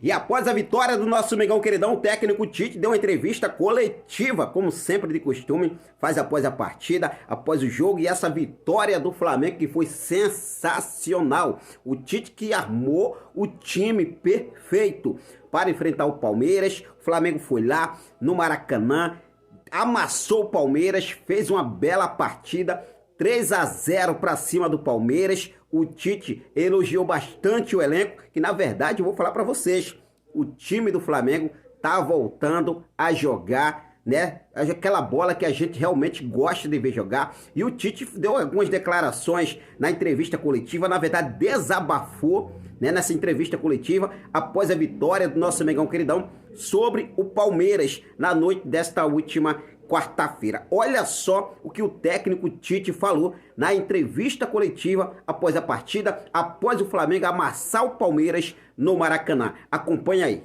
E após a vitória do nosso Mengão queridão, o técnico Tite deu uma entrevista coletiva, como sempre de costume, faz após a partida, após o jogo, e essa vitória do Flamengo que foi sensacional. O Tite que armou o time perfeito para enfrentar o Palmeiras. O Flamengo foi lá no Maracanã, amassou o Palmeiras, fez uma bela partida, 3-0 para cima do Palmeiras. O Tite elogiou bastante o elenco, que na verdade eu vou falar para vocês, o time do Flamengo tá voltando a jogar, né? Aquela bola que a gente realmente gosta de ver jogar. E o Tite deu algumas declarações na entrevista coletiva, na verdade desabafou, né, nessa entrevista coletiva após a vitória do nosso Mengão queridão sobre o Palmeiras na noite desta última quarta-feira. Olha só o que o técnico Tite falou na entrevista coletiva após a partida, após o Flamengo amassar o Palmeiras no Maracanã. Acompanha aí.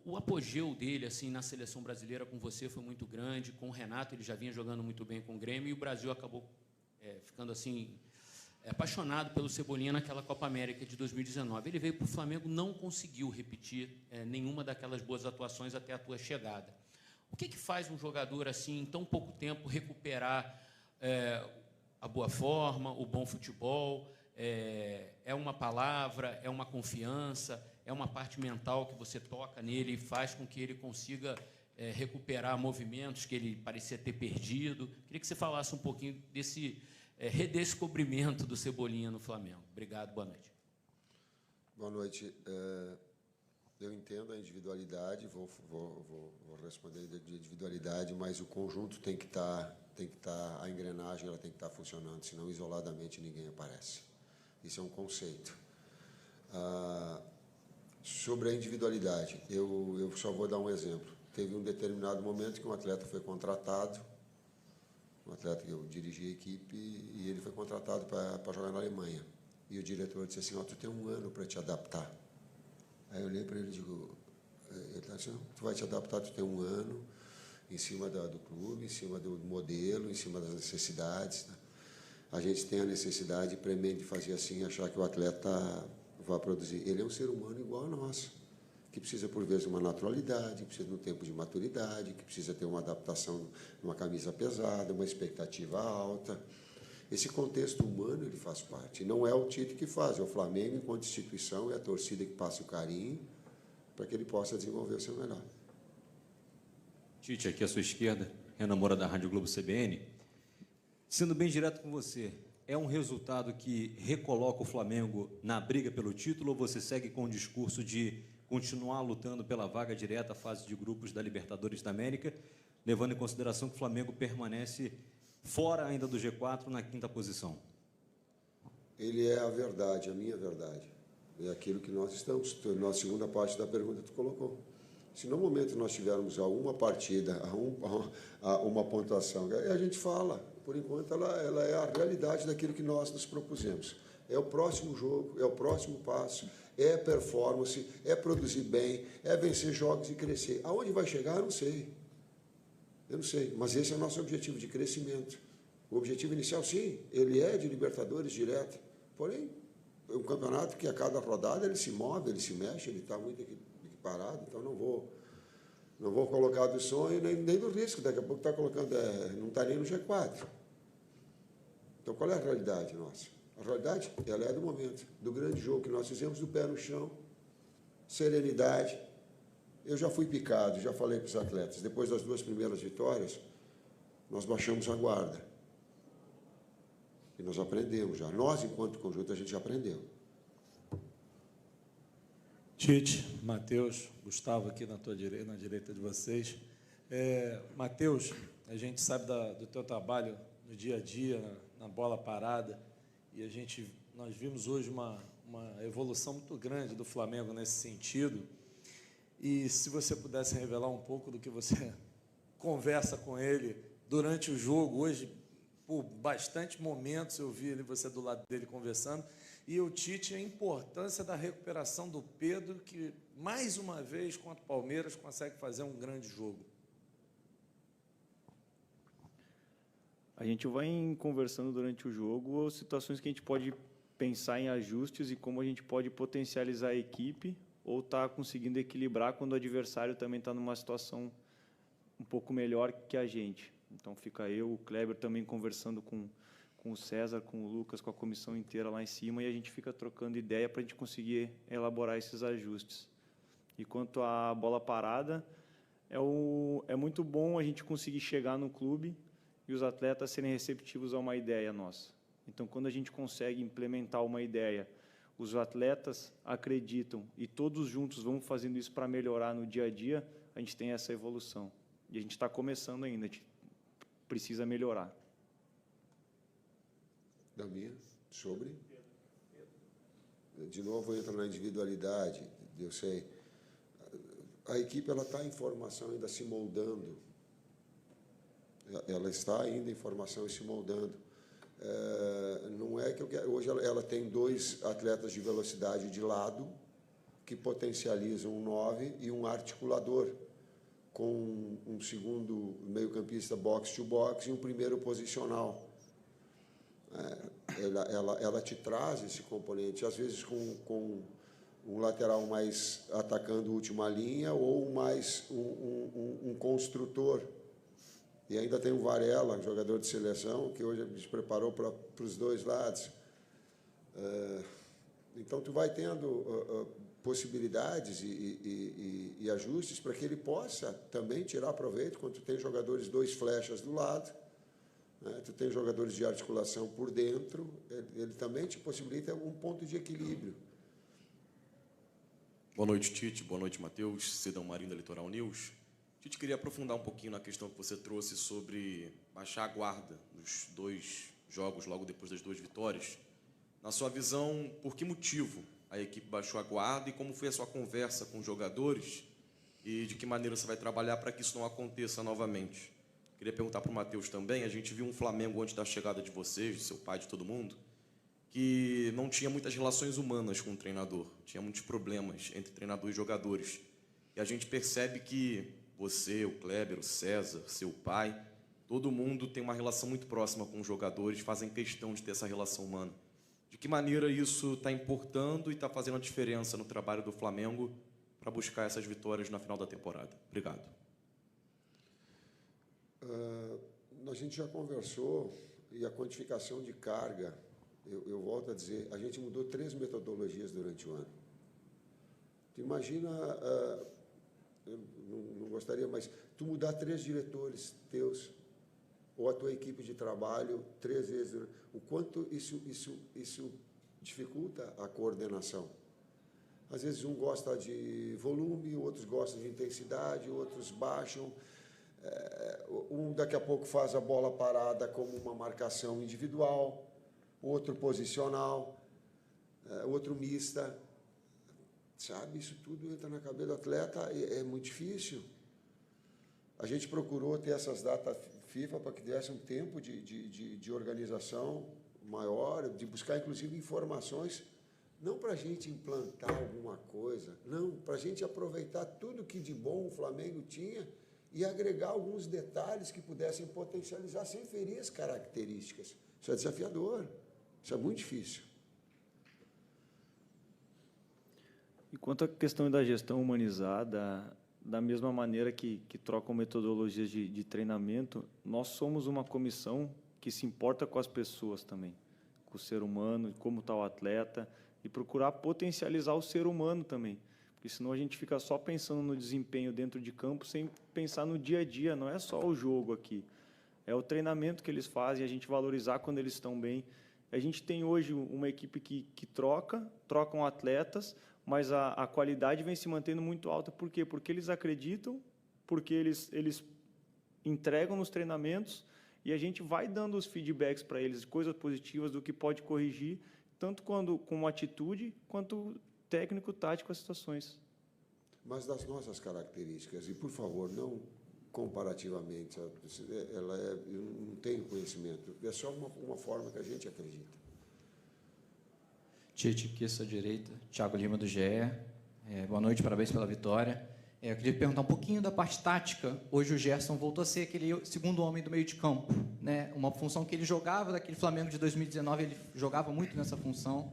O apogeu dele assim na seleção brasileira com você foi muito grande. Com o Renato ele já vinha jogando muito bem com o Grêmio, e o Brasil acabou ficando assim apaixonado pelo Cebolinha naquela Copa América de 2019. Ele veio para o Flamengo, não conseguiu repetir nenhuma daquelas boas atuações até a tua chegada. O que faz um jogador assim, em tão pouco tempo, recuperar a boa forma, o bom futebol? É uma palavra, é uma confiança, é uma parte mental que você toca nele e faz com que ele consiga recuperar movimentos que ele parecia ter perdido? Queria que você falasse um pouquinho desse redescobrimento do Cebolinha no Flamengo. Obrigado, boa noite. Boa noite. Eu entendo a individualidade, vou responder de individualidade, mas o conjunto tem que estar, a engrenagem ela tem que estar funcionando, senão isoladamente ninguém aparece. Isso é um conceito. Sobre a individualidade, eu só vou dar um exemplo. Teve um determinado momento que um atleta foi contratado, um atleta que eu dirigi a equipe, e ele foi contratado para jogar na Alemanha. E o diretor disse assim: tu tem um ano para te adaptar. Aí eu olhei para ele e digo, ele está assim, tu vai te adaptar, tu tem um ano, em cima do clube, em cima do modelo, em cima das necessidades. Né? A gente tem a necessidade premente de fazer assim, achar que o atleta vai produzir. Ele é um ser humano igual a nós, que precisa, por vezes, de uma naturalidade, que precisa de um tempo de maturidade, que precisa ter uma adaptação numa camisa pesada, uma expectativa alta. Esse contexto humano, ele faz parte. Não é o Tite que faz, é o Flamengo, enquanto instituição, é a torcida que passa o carinho para que ele possa desenvolver o seu melhor. Tite, aqui à sua esquerda, Renan Moura, da Rádio Globo CBN. Sendo bem direto com você, é um resultado que recoloca o Flamengo na briga pelo título, ou você segue com o discurso de continuar lutando pela vaga direta à fase de grupos da Libertadores da América, levando em consideração que o Flamengo permanece fora ainda do G4, na 5ª posição? Ele é a verdade, a minha verdade. É aquilo que nós estamos. Na segunda parte da pergunta tu colocou. Se no momento nós tivermos a uma partida, a uma pontuação, a gente fala. Por enquanto, ela é a realidade daquilo que nós nos propusemos. É o próximo jogo, é o próximo passo, é performance, é produzir bem, é vencer jogos e crescer. Aonde vai chegar, eu não sei. Eu não sei, mas esse é o nosso objetivo de crescimento. O objetivo inicial, sim, ele é de Libertadores direto. Porém, é um campeonato que a cada rodada ele se move, ele se mexe, ele está muito equiparado, então não vou colocar do sonho nem do risco. Daqui a pouco está colocando, não está nem no G4. Então, qual é a realidade nossa? A realidade, ela é do momento, do grande jogo que nós fizemos, do pé no chão, serenidade. Eu já fui picado, já falei para os atletas, depois das 2 primeiras vitórias, nós baixamos a guarda. E nós aprendemos já. Nós, enquanto conjunto, a gente já aprendeu. Tite, Matheus, Gustavo aqui na direita de vocês. Matheus, a gente sabe do teu trabalho no dia a dia, na bola parada, e nós vimos hoje uma evolução muito grande do Flamengo nesse sentido. E se você pudesse revelar um pouco do que você conversa com ele durante o jogo, hoje, por bastante momentos eu vi você do lado dele conversando, e o Tite, a importância da recuperação do Pedro, que mais uma vez contra o Palmeiras consegue fazer um grande jogo. A gente vai conversando durante o jogo situações que a gente pode pensar em ajustes e como a gente pode potencializar a equipe ou estar conseguindo equilibrar quando o adversário também está numa situação um pouco melhor que a gente. Então, fica eu, o Kleber, também conversando com o César, com o Lucas, com a comissão inteira lá em cima, e a gente fica trocando ideia para a gente conseguir elaborar esses ajustes. E quanto à bola parada, é muito bom a gente conseguir chegar no clube e os atletas serem receptivos a uma ideia nossa. Então, quando a gente consegue implementar uma ideia, os atletas acreditam e todos juntos vamos fazendo isso para melhorar no dia a dia, a gente tem essa evolução. E a gente está começando ainda, a gente precisa melhorar. Da minha, sobre? De novo, entra na individualidade, eu sei. A equipe está em formação, ainda se moldando. Ela está ainda em formação e se moldando. Não é que eu quero. Hoje ela tem 2 atletas de velocidade de lado que potencializam um 9 e um articulador, com um segundo meio-campista box-to-box e um primeiro posicional. Ela te traz esse componente, às vezes com um lateral mais atacando última linha ou mais um construtor. E ainda tem o Varela, jogador de seleção, que hoje se preparou para os 2 lados. Então, tu vai tendo possibilidades e ajustes para que ele possa também tirar proveito quando tu tem jogadores 2 flechas do lado, né? Tu tem jogadores de articulação por dentro, ele também te possibilita um ponto de equilíbrio. Boa noite, Tite. Boa noite, Matheus. Cidão Marinho da Litoral News. Tite, queria aprofundar um pouquinho na questão que você trouxe sobre baixar a guarda nos 2 jogos, logo depois das 2 vitórias. Na sua visão, por que motivo a equipe baixou a guarda e como foi a sua conversa com os jogadores e de que maneira você vai trabalhar para que isso não aconteça novamente? Queria perguntar para o Matheus também, a gente viu um Flamengo antes da chegada de vocês, de seu pai, de todo mundo, que não tinha muitas relações humanas com o treinador, tinha muitos problemas entre treinador e jogadores. E a gente percebe que você, o Kleber, o César, seu pai, todo mundo tem uma relação muito próxima com os jogadores, fazem questão de ter essa relação humana. De que maneira isso está importando e está fazendo a diferença no trabalho do Flamengo para buscar essas vitórias na final da temporada? Obrigado. A gente já conversou, e a quantificação de carga, eu volto a dizer, a gente mudou 3 metodologias durante o ano. Tu imagina, eu não gostaria, mas tu mudar 3 diretores teus, ou a tua equipe de trabalho 3 vezes, o quanto isso dificulta a coordenação. Às vezes um gosta de volume, outros gostam de intensidade, outros baixam. Um daqui a pouco faz a bola parada como uma marcação individual, outro posicional, outro mista. Sabe, isso tudo entra na cabeça do atleta, é muito difícil. A gente procurou ter essas datas FIFA para que desse um tempo de organização maior, de buscar, inclusive, informações, não para a gente implantar alguma coisa, não, para a gente aproveitar tudo que de bom o Flamengo tinha e agregar alguns detalhes que pudessem potencializar sem ferir as características. Isso é desafiador, isso é muito difícil. E quanto à questão da gestão humanizada, da mesma maneira que trocam metodologias de treinamento, nós somos uma comissão que se importa com as pessoas também, com o ser humano, como está o atleta, e procurar potencializar o ser humano também, porque senão a gente fica só pensando no desempenho dentro de campo sem pensar no dia a dia, não é só o jogo aqui, é o treinamento que eles fazem, a gente valorizar quando eles estão bem. A gente tem hoje uma equipe que trocam atletas, mas a qualidade vem se mantendo muito alta. Por quê? Porque eles acreditam, porque eles entregam nos treinamentos e a gente vai dando os feedbacks para eles, coisas positivas do que pode corrigir, tanto com atitude, quanto técnico, tático, as situações. Mas das nossas características, e por favor, não comparativamente, eu não tenho conhecimento, é só uma forma que a gente acredita. Tite, aqui à sua direita, Thiago Lima do GE. Boa noite, parabéns pela vitória. Eu queria perguntar um pouquinho da parte tática. Hoje o Gerson voltou a ser aquele segundo homem do meio de campo, né? Uma função que ele jogava, daquele Flamengo de 2019, ele jogava muito nessa função.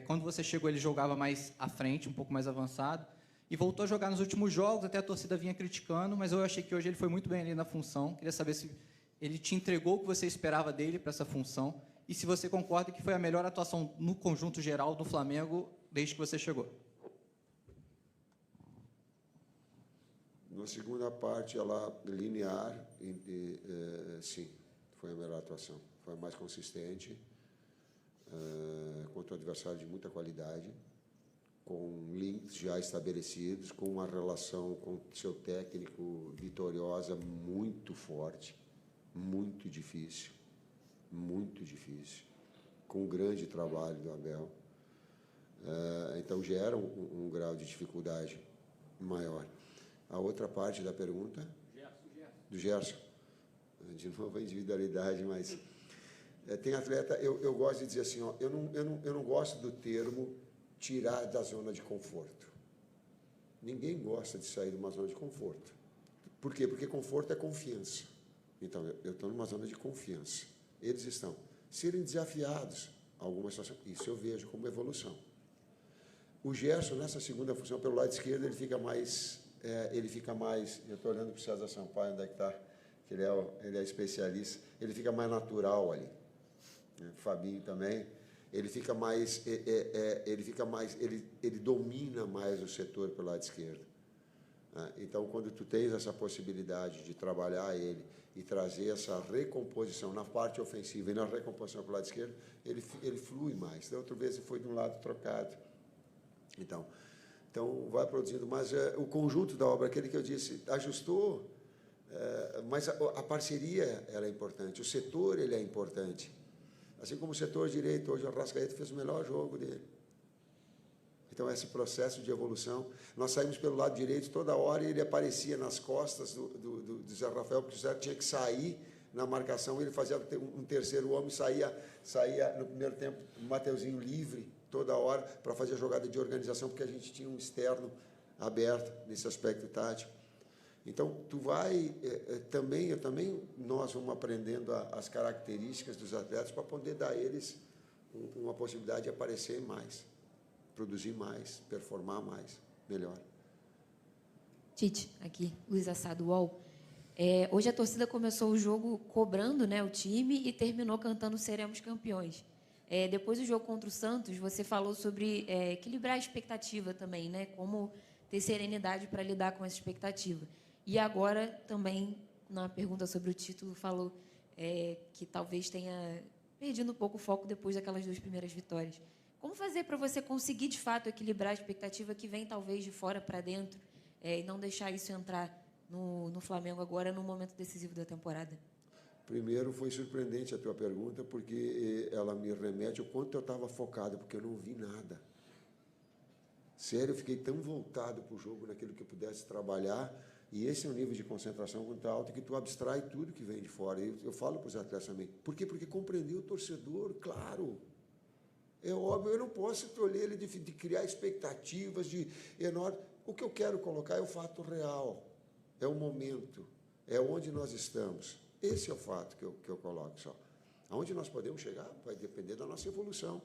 Quando você chegou, ele jogava mais à frente, um pouco mais avançado, e voltou a jogar nos últimos jogos, até a torcida vinha criticando, mas eu achei que hoje ele foi muito bem ali na função. Queria saber se ele te entregou o que você esperava dele para essa função, e se você concorda que foi a melhor atuação no conjunto geral do Flamengo desde que você chegou. Na segunda parte, ela linear, sim, foi a melhor atuação. Foi a mais consistente, contra o adversário de muita qualidade, com links já estabelecidos, com uma relação com seu técnico vitoriosa muito forte, muito difícil, com um grande trabalho do Abel. Então, gera um grau de dificuldade maior. A outra parte da pergunta? Do Gerson. De novo, a individualidade, mas... tem atleta... Eu gosto de dizer assim, ó, eu não gosto do termo tirar da zona de conforto. Ninguém gosta de sair de uma zona de conforto. Por quê? Porque conforto é confiança. Então, eu estou numa zona de confiança. Eles estão. Serem desafiados a alguma situação, isso eu vejo como evolução. O Gerson, nessa segunda função, pelo lado esquerdo, ele fica mais... eu estou olhando para o César Sampaio, onde é que está, que ele é especialista, ele fica mais natural ali. Fabinho também, ele domina mais o setor pelo lado esquerdo. Então, quando tu tens essa possibilidade de trabalhar ele e trazer essa recomposição na parte ofensiva e na recomposição pelo lado esquerdo, ele flui mais. Da outra vez ele foi de um lado trocado. Então vai produzindo, mas o conjunto da obra, aquele que eu disse, ajustou, mas a parceria ela é importante, o setor ele é importante. Assim como o setor direito, hoje o Arrascaeta fez o melhor jogo dele. Então, esse processo de evolução, nós saímos pelo lado direito toda hora e ele aparecia nas costas do Zé Rafael, porque o Zé tinha que sair na marcação, ele fazia um terceiro homem, saía no primeiro tempo, o Mateuzinho livre, toda hora, para fazer a jogada de organização, porque a gente tinha um externo aberto nesse aspecto tático. Então, nós vamos aprendendo as características dos atletas para poder dar a eles uma possibilidade de aparecer mais, produzir mais, performar mais, melhor. Tite, aqui, Luiz Assado, UOL. Hoje a torcida começou o jogo cobrando, né, o time e terminou cantando "Seremos campeões". Depois do jogo contra o Santos, você falou sobre equilibrar a expectativa também, né? Como ter serenidade para lidar com essa expectativa. E agora, também, na pergunta sobre o título, falou que talvez tenha perdido um pouco o foco depois daquelas 2 primeiras vitórias. Como fazer para você conseguir, de fato, equilibrar a expectativa que vem, talvez, de fora para dentro e não deixar isso entrar no Flamengo agora, no momento decisivo da temporada? Primeiro, foi surpreendente a tua pergunta, porque ela me remete ao quanto eu estava focado, porque eu não vi nada. Sério, eu fiquei tão voltado para o jogo, naquilo que eu pudesse trabalhar, e esse é um nível de concentração muito alto, que tu abstrai tudo que vem de fora. Eu falo para os atletas também. Por quê? Porque compreender o torcedor, claro. É óbvio, eu não posso tolher ele de criar expectativas enormes. O que eu quero colocar é o fato real, é o momento, é onde nós estamos. Esse é o fato que eu coloco só. Aonde nós podemos chegar vai depender da nossa evolução,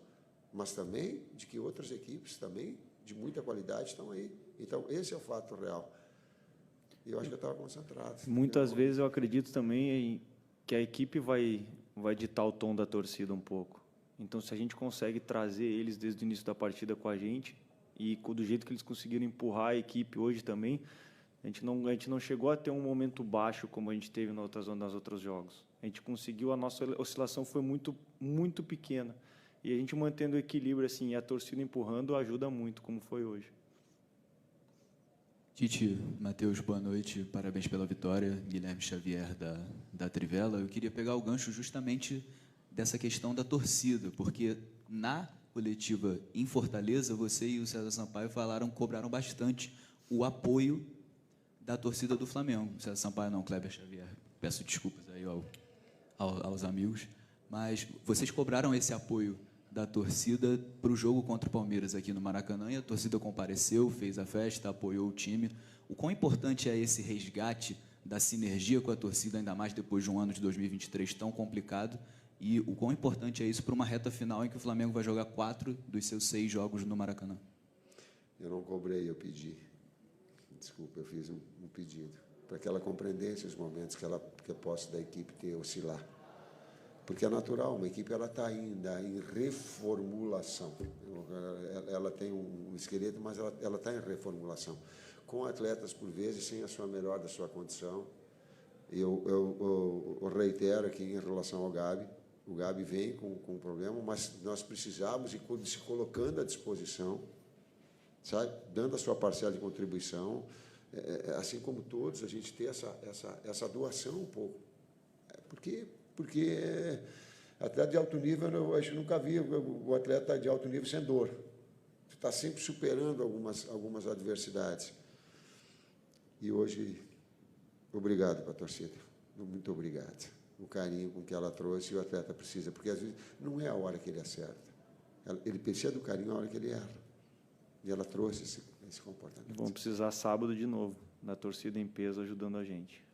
mas também de que outras equipes também de muita qualidade estão aí. Então, esse é o fato real. E eu acho que eu estava concentrado. Muitas vezes eu acredito também que a equipe vai ditar o tom da torcida um pouco. Então, se a gente consegue trazer eles desde o início da partida com a gente e do jeito que eles conseguiram empurrar a equipe hoje também, a gente não chegou a ter um momento baixo como a gente teve nas outros jogos. A gente conseguiu, a nossa oscilação foi muito, muito pequena. E a gente mantendo o equilíbrio, assim, e a torcida empurrando ajuda muito, como foi hoje. Tite, Matheus, boa noite, parabéns pela vitória. Guilherme Xavier, da Trivela. Eu queria pegar o gancho justamente dessa questão da torcida, porque na coletiva em Fortaleza, você e o César Sampaio cobraram bastante o apoio da torcida do Flamengo. César Sampaio não, Kleber Xavier. Peço desculpas aí aos amigos, mas vocês cobraram esse apoio da torcida para o jogo contra o Palmeiras aqui no Maracanã, e a torcida compareceu, fez a festa, apoiou o time. O quão importante é esse resgate da sinergia com a torcida, ainda mais depois de um ano de 2023 tão complicado, e o quão importante é isso para uma reta final em que o Flamengo vai jogar 4 dos seus 6 jogos no Maracanã? Eu não cobrei, eu pedi. Desculpa, eu fiz um pedido para que ela compreendesse os momentos que a posse da equipe ter oscilar. Porque é natural, uma equipe está ainda em reformulação. Ela tem um esqueleto, mas ela está em reformulação. Com atletas, por vezes, sem a sua melhor da sua condição. Eu reitero aqui em relação ao Gabi. O Gabi vem com um problema, mas nós precisamos ir se colocando à disposição, sabe? Dando a sua parcela de contribuição, assim como todos, a gente ter essa doação um pouco. Porque atleta de alto nível, a gente nunca viu o atleta de alto nível sem dor. Está sempre superando algumas adversidades. E hoje, obrigado para a torcida. Muito obrigado. O carinho com que ela trouxe e o atleta precisa, porque às vezes não é a hora que ele acerta. Ele precisa do carinho na hora que ele erra. E ela trouxe esse comportamento. Vamos precisar sábado de novo, da torcida em peso ajudando a gente.